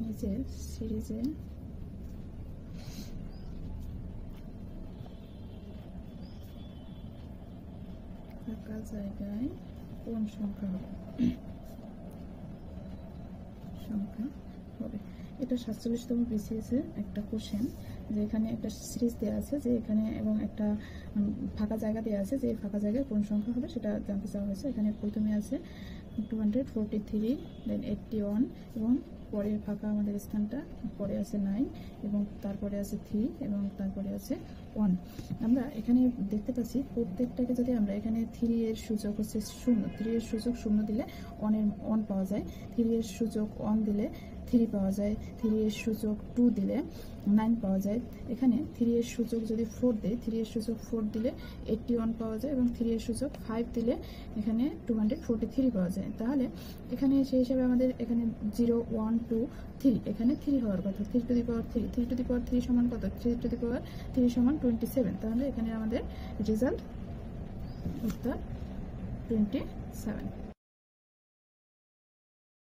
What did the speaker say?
নিচের সিরিজে ফাঁকা জায়গায় কোন সংখ্যা হবে এটা 47তম BCS এর একটা কোশ্চেন, যে এখানে একটা সিরিজ দেওয়া আছে যে এখানে এবং একটা ফাঁকা জায়গা দেওয়া আছে যে ফাঁকা জায়গায় কোন সংখ্যা হবে সেটা জানতে চাওয়া হয়েছে। এখানে প্রথমে আছে 243, দেন 81 এবং পরের ফাঁকা আমাদের স্থানটা পরে আছে 9 এবং তারপরে আছে 3 এবং তারপরে আছে 1। আমরা এখানে দেখতে পাচ্ছি প্রত্যেকটাকে যদি আমরা এখানে 3 এর সূচক হচ্ছে 0, 3 এর সূচক 0 দিলে 1 পাওয়া যায়, 3 এর সূচক 1 দিলে 3 পাওয়া যায়, 3 এর সূচক 2 দিলে 9 পাওয়া যায়। এখানে 3 এর সূচক যদি 4 দেয়, 3 এর সূচক 4 দিলে 81 পাওয়া যায় এবং 3 এর সূচক 5 দিলে এখানে 243 পাওয়া যায়। তাহলে এখানে সেই হিসাবে আমাদের এখানে 0 1 2 3 এখানে 3 হওয়ার কথা, 3 to the power 3, 3 to the পাওয়ার 3 সমান কত, 3 টু দি পাওয়ার 3 সমান 27। তাহলে এখানে আমাদের রেজাল্ট উত্তর 27।